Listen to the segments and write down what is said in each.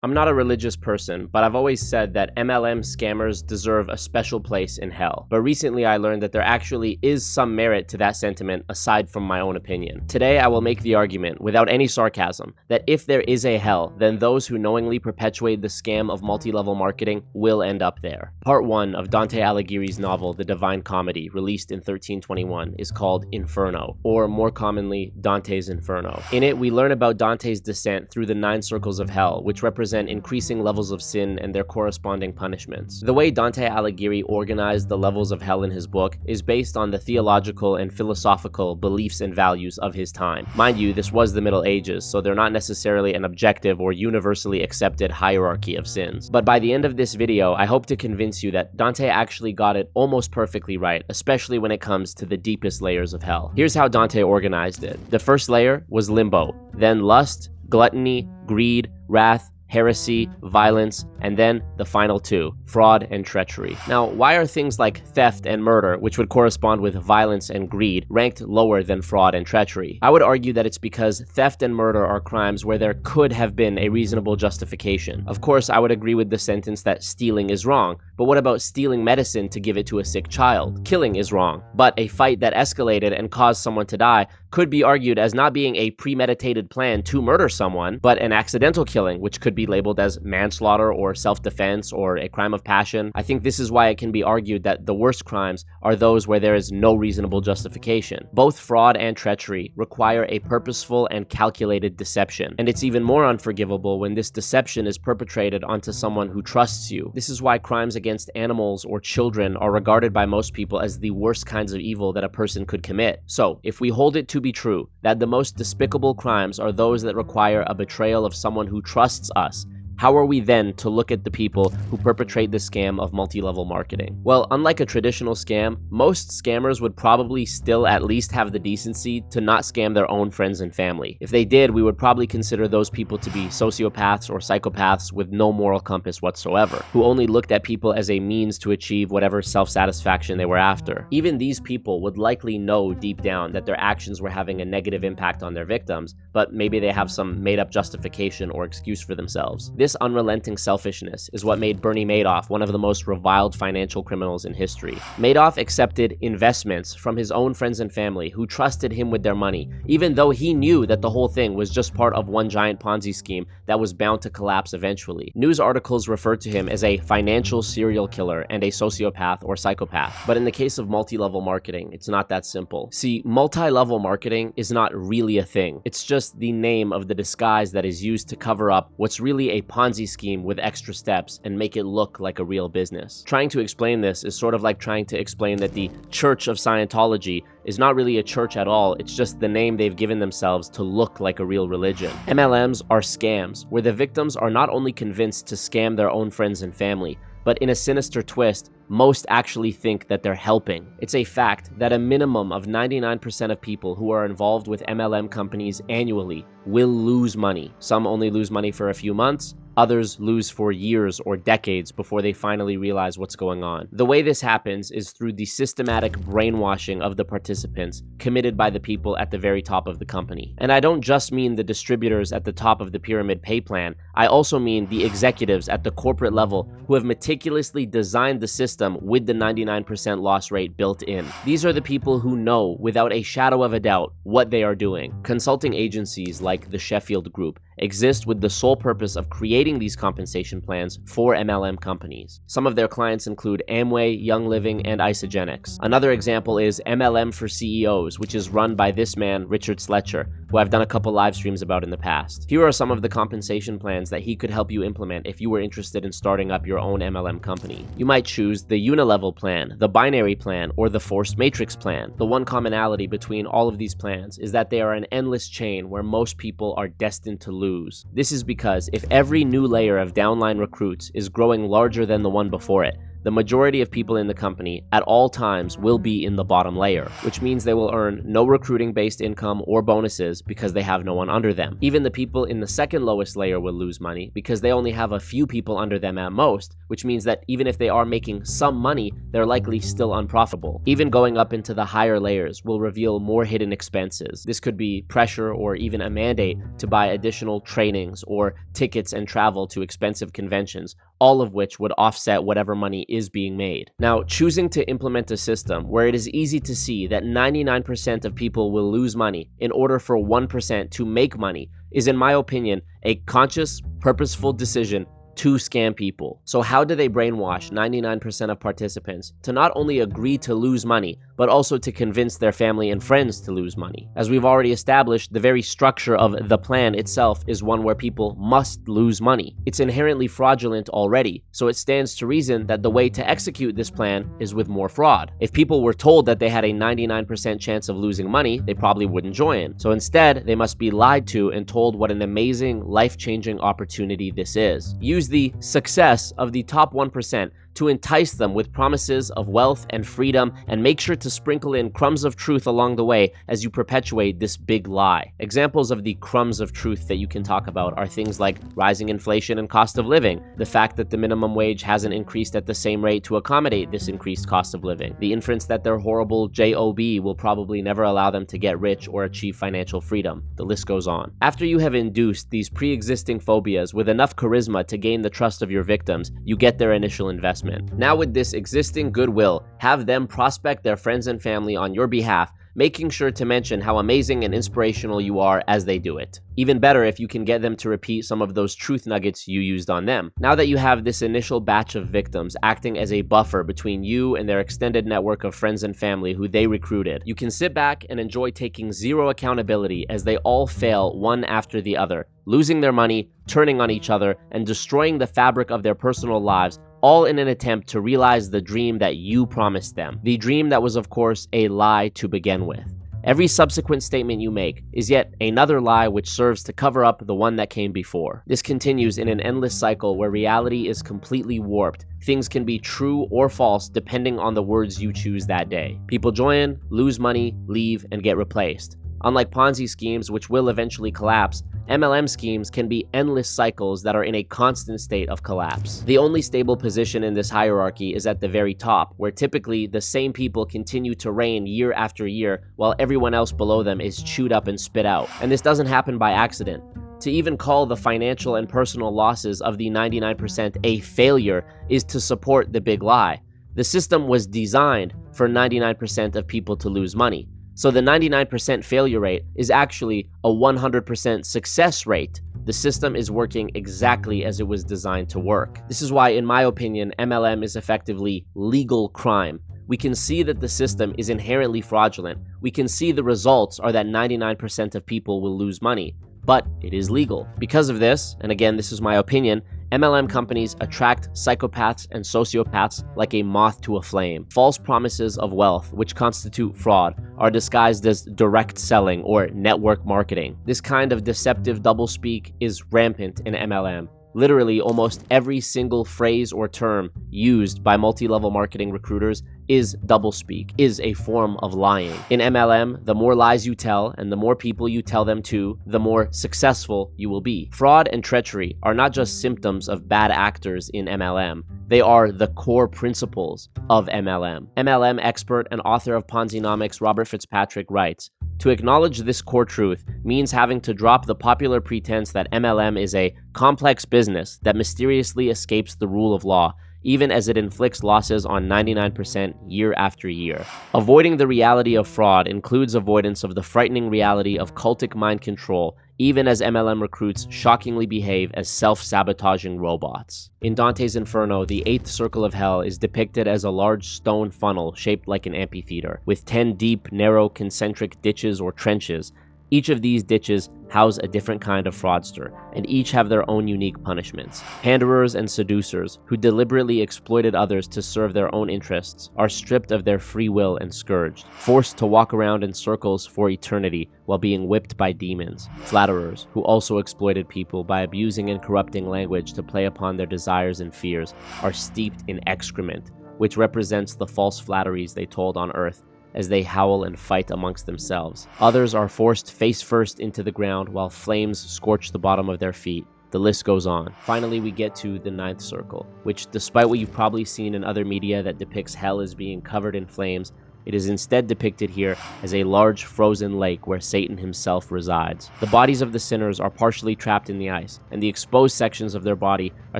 I'm not a religious person, but I've always said that MLM scammers deserve a special place in hell. But recently I learned that there actually is some merit to that sentiment aside from my own opinion. Today I will make the argument, without any sarcasm, that if there is a hell, then those who knowingly perpetuate the scam of multi-level marketing will end up there. Part 1 of Dante Alighieri's novel, The Divine Comedy, released in 1321, is called Inferno, or more commonly, Dante's Inferno. In it, we learn about Dante's descent through the 9 circles of hell, which represent increasing levels of sin and their corresponding punishments. The way Dante Alighieri organized the levels of hell in his book is based on the theological and philosophical beliefs and values of his time. Mind you, this was the Middle Ages, so they're not necessarily an objective or universally accepted hierarchy of sins. But by the end of this video, I hope to convince you that Dante actually got it almost perfectly right, especially when it comes to the deepest layers of hell. Here's how Dante organized it. The first layer was limbo, then lust, gluttony, greed, wrath, heresy, violence, and then the final 2, fraud and treachery. Now, why are things like theft and murder, which would correspond with violence and greed, ranked lower than fraud and treachery? I would argue that it's because theft and murder are crimes where there could have been a reasonable justification. Of course, I would agree with the sentence that stealing is wrong, but what about stealing medicine to give it to a sick child? Killing is wrong, but a fight that escalated and caused someone to die could be argued as not being a premeditated plan to murder someone, but an accidental killing, which could be labeled as manslaughter or self-defense or a crime of passion. I think this is why it can be argued that the worst crimes are those where there is no reasonable justification. Both fraud and treachery require a purposeful and calculated deception, and it's even more unforgivable when this deception is perpetrated onto someone who trusts you. This is why crimes against animals or children are regarded by most people as the worst kinds of evil that a person could commit. So, if we hold it to be true that the most despicable crimes are those that require a betrayal of someone who trusts us, how are we then to look at the people who perpetrate the scam of multi-level marketing? Well, unlike a traditional scam, most scammers would probably still at least have the decency to not scam their own friends and family. If they did, we would probably consider those people to be sociopaths or psychopaths with no moral compass whatsoever, who only looked at people as a means to achieve whatever self-satisfaction they were after. Even these people would likely know deep down that their actions were having a negative impact on their victims, but maybe they have some made-up justification or excuse for themselves. This unrelenting selfishness is what made Bernie Madoff one of the most reviled financial criminals in history. Madoff accepted investments from his own friends and family who trusted him with their money, even though he knew that the whole thing was just part of one giant Ponzi scheme that was bound to collapse eventually. News articles referred to him as a financial serial killer and a sociopath or psychopath. But in the case of multi-level marketing, it's not that simple. See, multi-level marketing is not really a thing. It's just the name of the disguise that is used to cover up what's really a Ponzi scheme with extra steps and make it look like a real business. Trying to explain this is sort of like trying to explain that the Church of Scientology is not really a church at all, it's just the name they've given themselves to look like a real religion. MLMs are scams, where the victims are not only convinced to scam their own friends and family, but in a sinister twist, most actually think that they're helping. It's a fact that a minimum of 99% of people who are involved with MLM companies annually will lose money. Some only lose money for a few months, others lose for years or decades before they finally realize what's going on. The way this happens is through the systematic brainwashing of the participants committed by the people at the very top of the company. And I don't just mean the distributors at the top of the pyramid pay plan, I also mean the executives at the corporate level who have meticulously designed the system with the 99% loss rate built in. These are the people who know, without a shadow of a doubt, what they are doing. Consulting agencies like the Sheffield Group exist with the sole purpose of creating these compensation plans for MLM companies. Some of their clients include Amway, Young Living, and Isagenix. Another example is MLM for CEOs, which is run by this man, Richard Sletcher, who I've done a couple live streams about in the past. Here are some of the compensation plans that he could help you implement if you were interested in starting up your own MLM company. You might choose the unilevel plan, the binary plan, or the forced matrix plan. The one commonality between all of these plans is that they are an endless chain where most people are destined to lose. This is because if every new layer of downline recruits is growing larger than the one before it, the majority of people in the company at all times will be in the bottom layer, which means they will earn no recruiting-based income or bonuses because they have no one under them. Even the people in the second lowest layer will lose money because they only have a few people under them at most, which means that even if they are making some money, they're likely still unprofitable. Even going up into the higher layers will reveal more hidden expenses. This could be pressure or even a mandate to buy additional trainings or tickets and travel to expensive conventions, all of which would offset whatever money is being made. Now, choosing to implement a system where it is easy to see that 99% of people will lose money in order for 1% to make money is, in my opinion, a conscious, purposeful decision to scam people. So how do they brainwash 99% of participants to not only agree to lose money, but also to convince their family and friends to lose money? As we've already established, the very structure of the plan itself is one where people must lose money. It's inherently fraudulent already, so it stands to reason that the way to execute this plan is with more fraud. If people were told that they had a 99% chance of losing money, they probably wouldn't join. So instead, they must be lied to and told what an amazing, life-changing opportunity this is. Use the success of the top 1% to entice them with promises of wealth and freedom, and make sure to sprinkle in crumbs of truth along the way as you perpetuate this big lie. Examples of the crumbs of truth that you can talk about are things like rising inflation and cost of living, the fact that the minimum wage hasn't increased at the same rate to accommodate this increased cost of living, the inference that their horrible job will probably never allow them to get rich or achieve financial freedom. The list goes on. After you have induced these pre-existing phobias with enough charisma to gain the trust of your victims, you get their initial investment. Now with this existing goodwill, have them prospect their friends and family on your behalf, making sure to mention how amazing and inspirational you are as they do it. Even better if you can get them to repeat some of those truth nuggets you used on them. Now that you have this initial batch of victims acting as a buffer between you and their extended network of friends and family who they recruited, you can sit back and enjoy taking zero accountability as they all fail one after the other, losing their money, turning on each other, and destroying the fabric of their personal lives, all in an attempt to realize the dream that you promised them. The dream that was, of course, a lie to begin with. Every subsequent statement you make is yet another lie which serves to cover up the one that came before. This continues in an endless cycle where reality is completely warped. Things can be true or false depending on the words you choose that day. People join, lose money, leave, and get replaced. Unlike Ponzi schemes, which will eventually collapse, MLM schemes can be endless cycles that are in a constant state of collapse. The only stable position in this hierarchy is at the very top, where typically the same people continue to reign year after year, while everyone else below them is chewed up and spit out. And this doesn't happen by accident. To even call the financial and personal losses of the 99% a failure is to support the big lie. The system was designed for 99% of people to lose money. So the 99% failure rate is actually a 100% success rate. The system is working exactly as it was designed to work. This is why, in my opinion, MLM is effectively legal crime. We can see that the system is inherently fraudulent. We can see the results are that 99% of people will lose money, but it is legal. Because of this, and again, this is my opinion, MLM companies attract psychopaths and sociopaths like a moth to a flame. False promises of wealth, which constitute fraud, are disguised as direct selling or network marketing. This kind of deceptive doublespeak is rampant in MLM. Literally, almost every single phrase or term used by multi-level marketing recruiters is doublespeak, is a form of lying. In MLM, the more lies you tell and the more people you tell them to, the more successful you will be. Fraud and treachery are not just symptoms of bad actors in MLM. They are the core principles of MLM. MLM expert and author of Ponzinomics Robert Fitzpatrick writes, "To acknowledge this core truth means having to drop the popular pretense that MLM is a complex business that mysteriously escapes the rule of law, even as it inflicts losses on 99% year after year. Avoiding the reality of fraud includes avoidance of the frightening reality of cultic mind control, even as MLM recruits shockingly behave as self-sabotaging robots." In Dante's Inferno, the 8th circle of hell is depicted as a large stone funnel shaped like an amphitheater, with 10 deep, narrow, concentric ditches or trenches. Each of these ditches house a different kind of fraudster, and each have their own unique punishments. Panderers and seducers, who deliberately exploited others to serve their own interests, are stripped of their free will and scourged, forced to walk around in circles for eternity while being whipped by demons. Flatterers, who also exploited people by abusing and corrupting language to play upon their desires and fears, are steeped in excrement, which represents the false flatteries they told on earth as they howl and fight amongst themselves. Others are forced face first into the ground while flames scorch the bottom of their feet. The list goes on. Finally, we get to the ninth circle, which, despite what you've probably seen in other media that depicts hell as being covered in flames, it is instead depicted here as a large frozen lake where Satan himself resides. The bodies of the sinners are partially trapped in the ice, and the exposed sections of their body are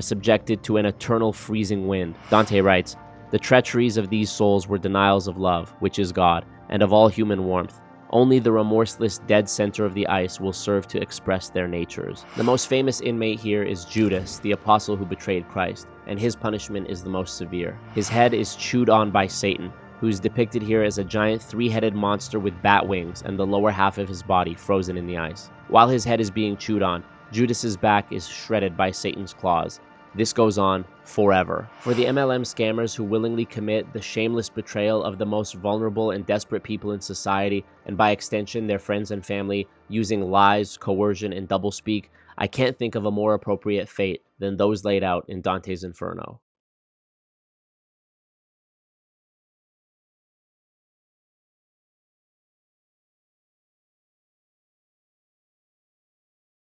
subjected to an eternal freezing wind. Dante writes, "The treacheries of these souls were denials of love, which is God, and of all human warmth. Only the remorseless dead center of the ice will serve to express their natures." The most famous inmate here is Judas, the apostle who betrayed Christ, and his punishment is the most severe. His head is chewed on by Satan, who is depicted here as a giant three-headed monster with bat wings and the lower half of his body frozen in the ice. While his head is being chewed on, Judas's back is shredded by Satan's claws. This goes on forever. For the MLM scammers who willingly commit the shameless betrayal of the most vulnerable and desperate people in society, and by extension their friends and family, using lies, coercion, and doublespeak, I can't think of a more appropriate fate than those laid out in Dante's Inferno.